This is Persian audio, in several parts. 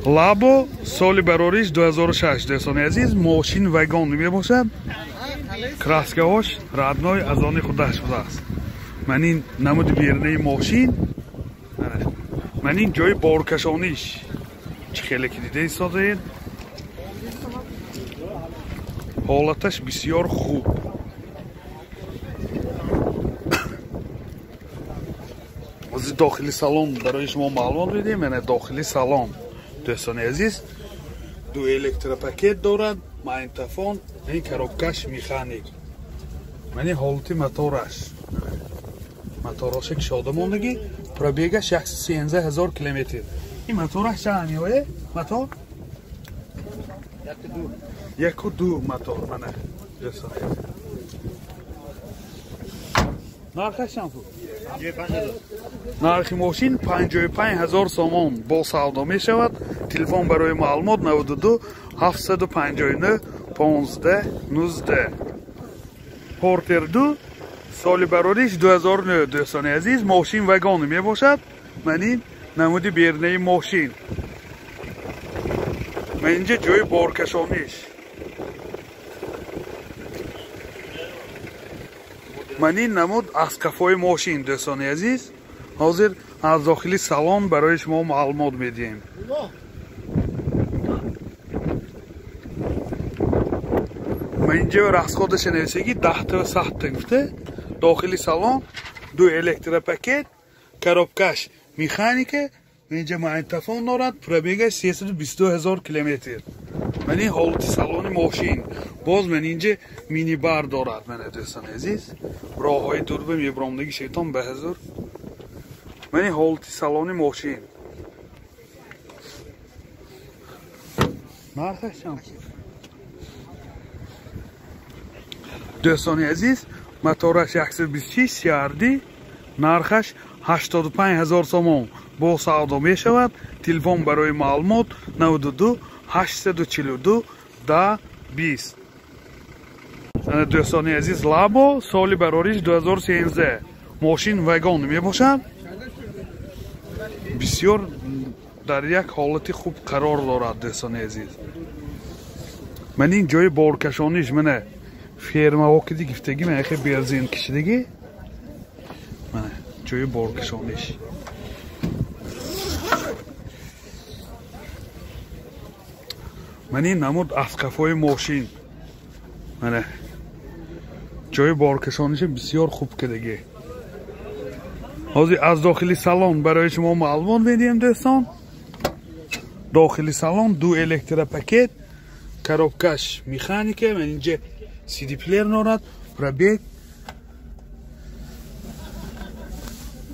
لابو سال برارش 2006 دوستان عزیز ماشین وگان می باشد کراسکهاش ردنای از آن خودش بوده است من این نمود بیرنه ماشین من این جای بارکشانیش چه خیلی که دیده ایستاده حالتش بسیار خوب از داخلی سالن برای شما معلومات بدیم من داخلی سالن دوستان عزیز دو الکتروپاکت دارد ماینتفون این коробкаш механик من این حالتی موتورش که شادماندگی پروبیگش 113,000 کیلومتر این موتورش چه میوه موتور یک و دو موتور من دوستان نرخش چند بود نرخ ماشین 55,000 سومون با سودا می شود تلفن برای معلومات 92 759 15 19 پورتر 2 سال برارش 2009 دوستان عزیز ماشین وگان می باشد من این نمودی بیرنه ماشین من اینجا جای بارکشانیش من این نمود از کفای ماشین دوستان عزیز حاضر از داخلی سالن برای شما معلومات میدیم من اینجا رخصخودش نویسگی 10 تا 100 تا گفته داخلی سالن دو الکتروپاکت коробкаш механике اینجا ماینتفون دارد پروبیگش 322,000 کیلومتر من این حالت سالن ماشین باز من اینجا مینی بار دارد من دوستان عزیز راه های دور به میبرامدگی شیطان به حضور من این حالت سالن ماشین نرخش چند دوستان عزیز موتورش 126 CRD نرخش 85,000 سومون با سودا می شود تلفن برای معلومات 92 842 10 20 دوستان عزیز لابو سال برارش 2013 ماشین وگان می باشد بسیار در یک حالت خوب قرار دارد دوستان عزیز من این جای بارکشانیش من فرما وکدی گفتگی من خیلی بنزین کشیدگی من جای بارکشانیش من این نمود از کفای ماشین من جای بارکشانیش بسیار خوب کردگی حاضر از داخلی سالن برای شما معلومات میدیم دوستان داخلی سالن دو الکتروپاکت коробкаш механике من اینجا CD پلیر نورد پروبیگ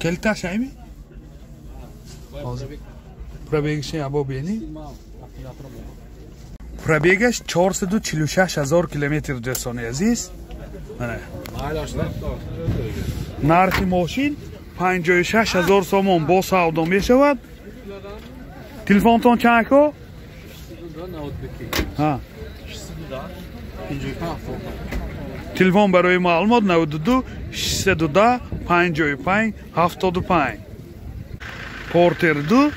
کلتاش همی پروبیگش ابا بینی پروبیگش 446,000 کیلومتر دوستان عزیز نرخ ماشین 56,000 سومون با سودا می شود تلفنتون چند کو تلفن برای معلومات 92 610 55 75 پورتر 2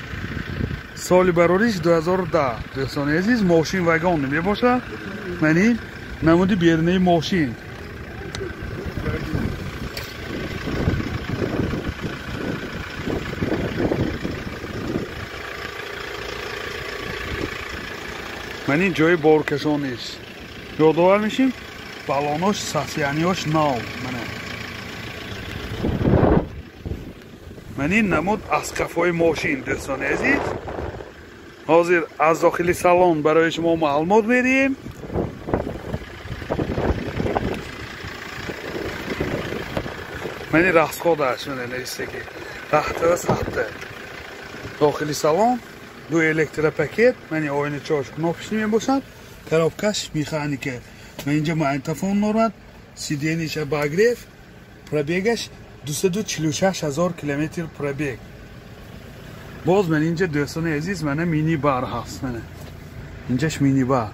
سال برارش 2010 دوستان عزیز ماشین وگان می باشد من این نمودی بیرنه ماشین من این جای بارکشانیش یادآور میشیم بالوناش ساسیانیاش ناو من این نمود از کفای ماشین دوستان عزیز حاضر از داخلی سالن برای شما معلومات میدیم من این رخصخودش من نویسته که تحت و سخته داخلی سالن دو الکتروپاکت من آینه چاش کناپش نمی باشد коробкаш механике من اینجا ماینتفون دارد CD نیش باگریف پروبیگش 246,000 کیلومتر پروبیگ باز من اینجا دوستان عزیز من مینی بار هست من اینجاش مینی بار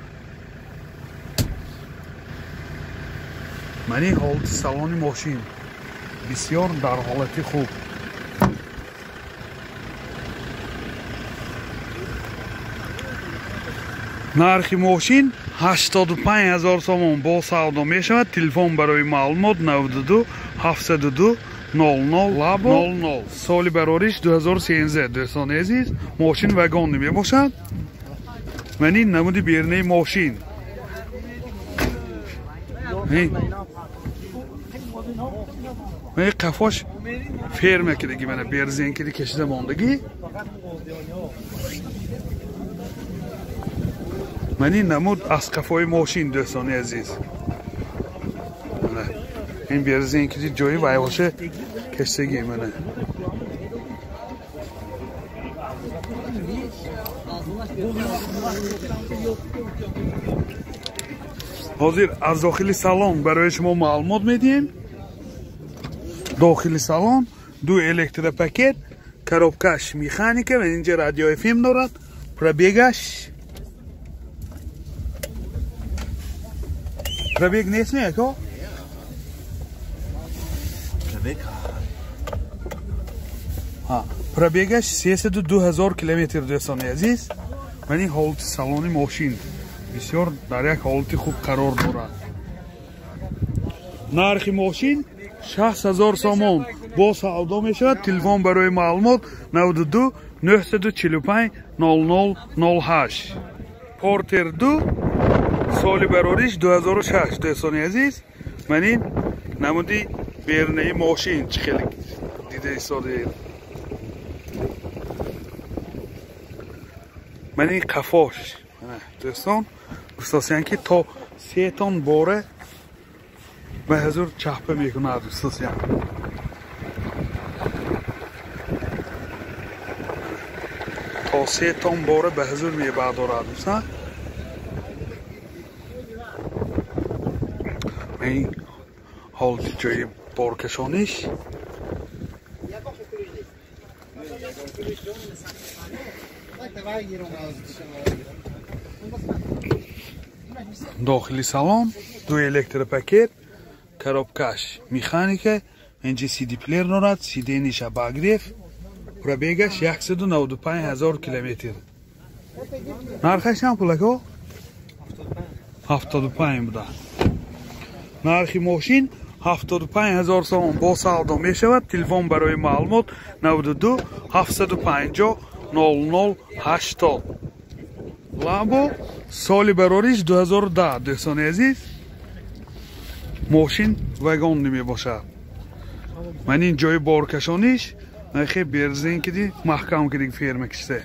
من این حالت سالن ماشین بسیار در حالت خوب нархи мошин 85000 сомон бо савдо мешавад. Телефон барои маълумот 92 702 0000. соли барориш 2013. дӯстони азиз, мошин вагони мебошад. мани намуди бернаи мошин. мани қафош ферма кидаги мана берзенкиди кашида мондагӣ. мани намуд аз қафои мошин дӯстони азиз. ин берзенкиди ҷои вайвоша кашидагӣ мана. ҳозир аз дохили салон барои шумо маълумот медиҳем. дохили салон 2 электропакет, коробкаш механика ва инҷа радио FM дорад. пробегаш пробег нест меяко? пробегаш 302 000 километр дӯстони азиз. мани ҳолати салони мошин бисёр дар як ҳолати хуб қарор дорад. нархи мошин 60000 сомон бо савдо мешавад. телефон барои маълумот 92 945 0008. портер 2 соли барориш 2006 дӯстони азиз. мани намуди бернаи мошин чӣ хеле дида истодаед. мани қафош дӯстон густосиян ки то 3 тон бора ба ҳазур чаҳпа мекунад. густосиян то 3 тон бора ба ҳазур мебардорад. ин ҳолати ҷои боркашониш. дохили салон 2 электропакет, коробкаш механика, инҷи CD плеер дорад, CD-ниша багреф. пробегаш 195000 километр. нархаш чанд пулако? 75 буда. нархи мошин 75000 сомон бо савдо мешавад. телефон барои маълумот 92 750 0080. лабо соли барориш 2010 дӯстони азиз. мошин вагони мебошад. ман ин ҷои боркашониш нахе берзин киди маҳкам киди ферма киште.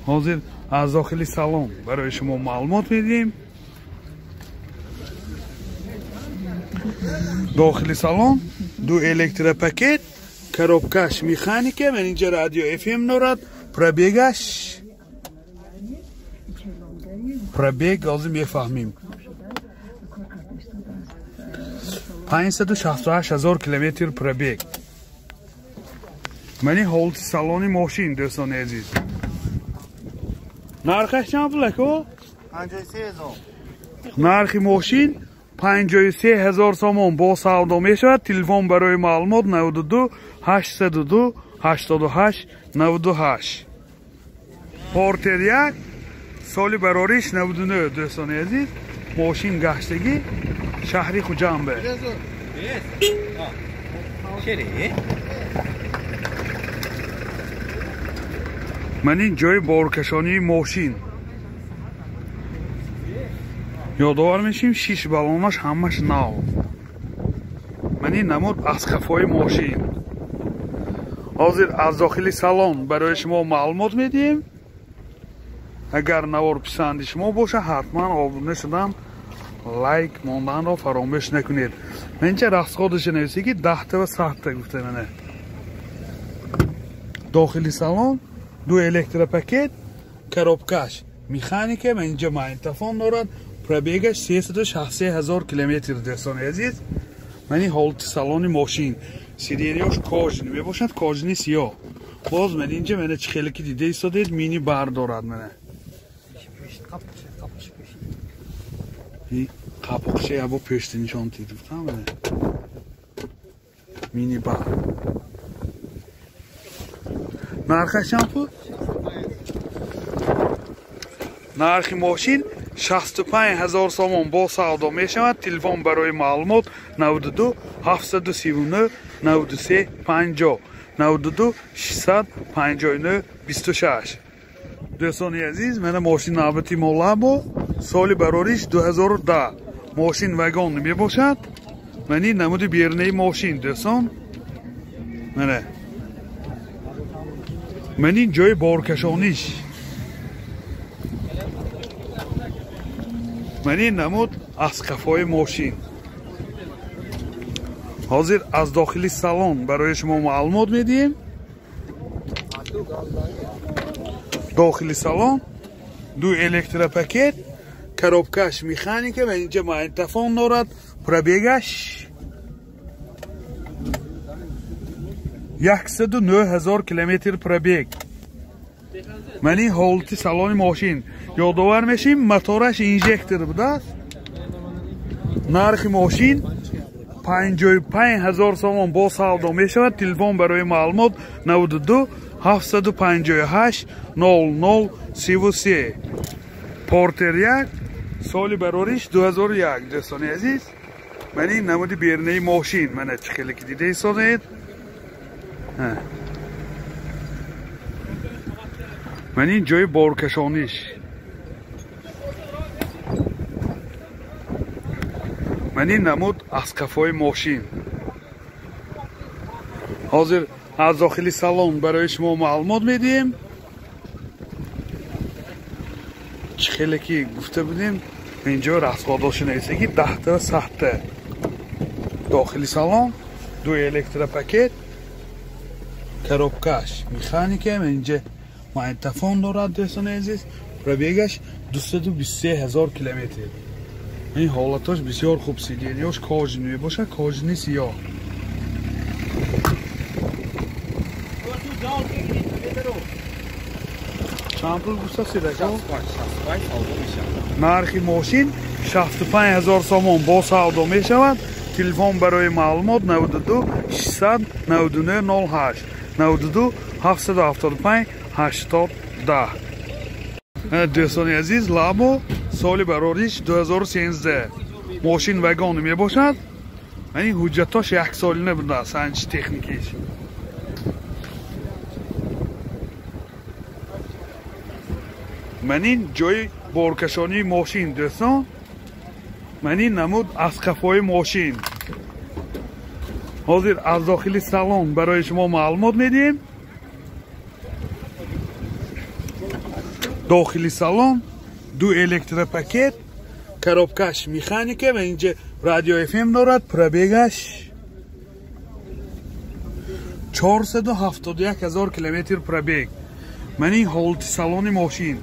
ҳозир аз дохили салон барои шумо маълумот медиҳем. дохили салон 2 электропакет, коробкаш механика, ман инҷа радио FM дорад. пробегаш пробег ҳозир мефаҳмем 568000 километр пробег. мани ҳолати салони мошин дӯстони азиз. нархаш чанд пулако? 53000. нархи мошин 53000 сомон бо савдо мешавад. телефон барои маълумот 92 802 88 98. портер 1 соли барориш 99 дӯстони азиз. мошин гаштагӣ шаҳри хуҷамбе. ман ин ҷои боркашонии мошин ёдовар мешим. 6 балонаш ҳамаш нав. ман ин намуд аз қафои мошин. ҳозир аз дохили салон барои шумо маълумот медиҳем. агар навор писанди шумо боша ҳатман обуна шудан лайк монданро фаромӯш накунед. менча расходаша нависе ки 10 ва 100 гуфта мана. дохили салон 2 электропакет, коробкаш механика, ман инҷа магнитофон дорад. пробегаш 360000 километр дӯстони азиз. мани ҳолати салони мошин сиденияш кожини мебошад, кожини сиёҳ. боз ман инҷа мана чӣ хеле ки дида истодед мини бар дорад. мана қапоқша ябо пӯшти нишон дид гуфтам. мини бар нархаш чанд буд? нархи мошин 65000 сомон бо савдо мешавад. Телефон барои маълумот 92 739 93 50 92 659 26. دوستانی عزیز، من ماشین نوبتی مولابو سال برارش 2010 ماشین وگان می باشد. من این نمود بیرنه ماشین دوستان، من این جای بارکشانیش، من این نمود از کفای ماشین. حاضر از داخلی سالن برای شما معلومات میدیم. داخلی سالن دو الکتروپاکت، коробкаш механика و اینجا ماگنتوفون دارد. پرابیگش 109000 کیلومتر پرابیگ. من این حالتی سالن ماشین یادآور میشیم. موتورش اینژکتور بوده. نرخ ماشین 55000 سوم با سودا میشود. تلفن برای معلومات 92 758 0033. پورتر 1 سال برارش 2001. دوستان عزیز، من این نمود بیرنه ماشین من خیلی که دیده ایستادید. من این جای بارکشانیش، من این نمود از کفای ماشین. حاضر از داخلی سالن برای شما معلومات میدیم. خیلی که گفته بودیم اینجا رسقاداش نیستگی 10 تا سخته. داخلی سالن دو الکتروپاکت، коробкаш механика و اینجا ماگنتوفون دارد. دوستان عزیز، پرابیگش 223000 کیلومتر. این حالتاش بسیار خوب. سیدینیاش کاژنی باشه، کاژنی سیاه. چند پول گوسته سیدکا؟ نرخی ماشین 65000 سوم با سودا میشود. تلفن برای معلومات 92 699 08 92 775 8010. دوستان عزیز، لابو سال برارش 2013 ماشین وگان می باشد. این حجتاش 1 سال نبوده. سنج تکنیکیش. من این جای بارکشانی ماشین دوستان، من این نمود از کفای ماشین. حاضر از داخلی سالن برای شما معلومات میدیم. داخلی سالن دو الکتروپاکت، коробкаш механика و اینجا رادیو اف ام دارد. پرابیگش 471000 کیلومتر پرابیگ. من این حالت سالن ماشین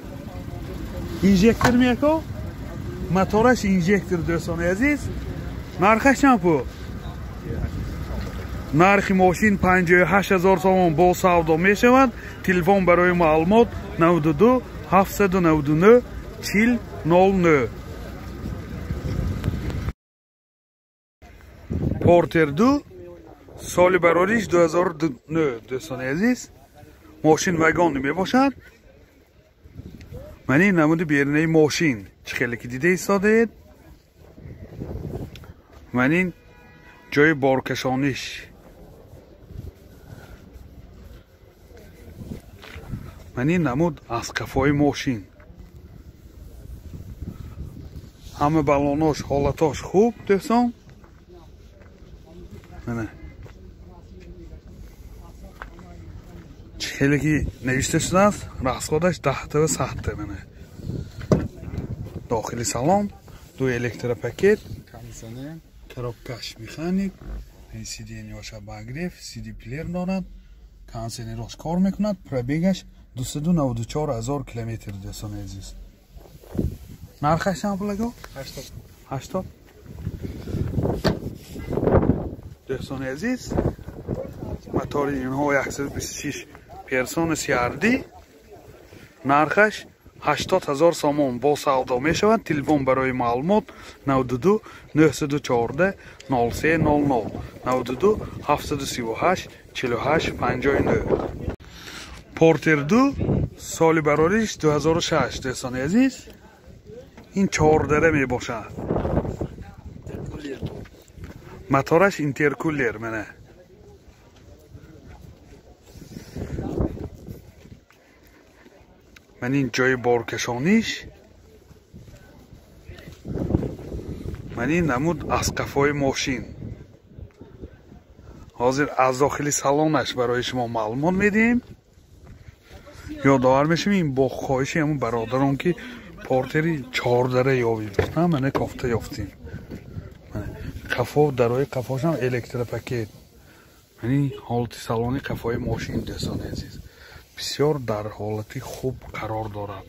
اینژکتور میکو، موتورش اینژکتور. دوستان عزیز، نرخش چند بود؟ نرخ ماشین 58000 سوم با سودا میشود. تلفن برای معلومات 92 799 4009. پورتر 2 سال برارش 2009. دوستان عزیز، ماشین وگان می باشد. من این نمود بیرنه ماشین خیلی که دیده ایستادید. من این جای بارکشانیش، من این نمود از کفای ماشین. همه بالوناش حالتاش خوب دوستان. خیلی که نوشته شده است. رسقادش 10 تا سخته. داخلی سالن دو الکتروپاکت، коробкаш механик، سیدینیاش بگریف، سیدی پلیر دارد. کانسنراش کار میکند. پرابیگش 294000 کیلومتر. دوستان عزیز، نرخش چند پول لگو؟ 80. دوستان عزیز، موتور اینها 126 پرسون سیاردی. نرخش 80000 سوم با سودا میشود. تلفن برای معلومات 92 914 0300 92 738 48 59. پورتر 2 سال برارش 2006 دوستان عزیز. این 4 دره می باشد. موتورش اینترکولر منه. من این جای بارکشانیش من این نمود از قفای ماشین. حاضر از داخل سالانش برای شما معلومات میدیم. یادآور میشیم این با خواهش همون برادران که پورتری 4 دره یابید. من کافته یافتیم. قفا درای قفاش هم الکتروپاکت. یعنی حالت سالانی قفای ماشین دوستان عزیز بسیار در حالتی خوب قرار دارد.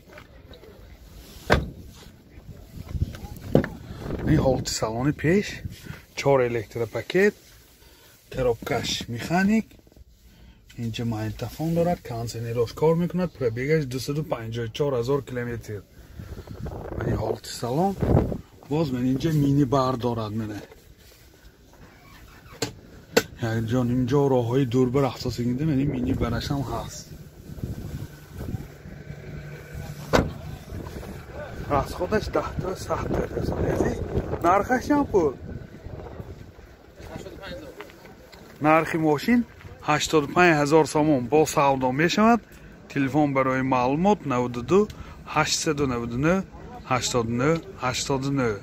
این حالت سالانی پیش 4 الکتروپاکت، ترابکش میخانیک، اینجا ماگنتوفون دارد، کانسنیراش کار میکند، پربیگش 254,000 کیلومتر. این حالت سالان باز من اینجا مینی بار دارد منه. یک جان اینجا راه های دور بر احساس گیده من این مینی برش هم هست. از خودش 10 تا سخت داره. نرخش هم بود. نرخی ماشین 85,000 سوم با سودا می شود. تلفن برای معلومات 92 899 89 89.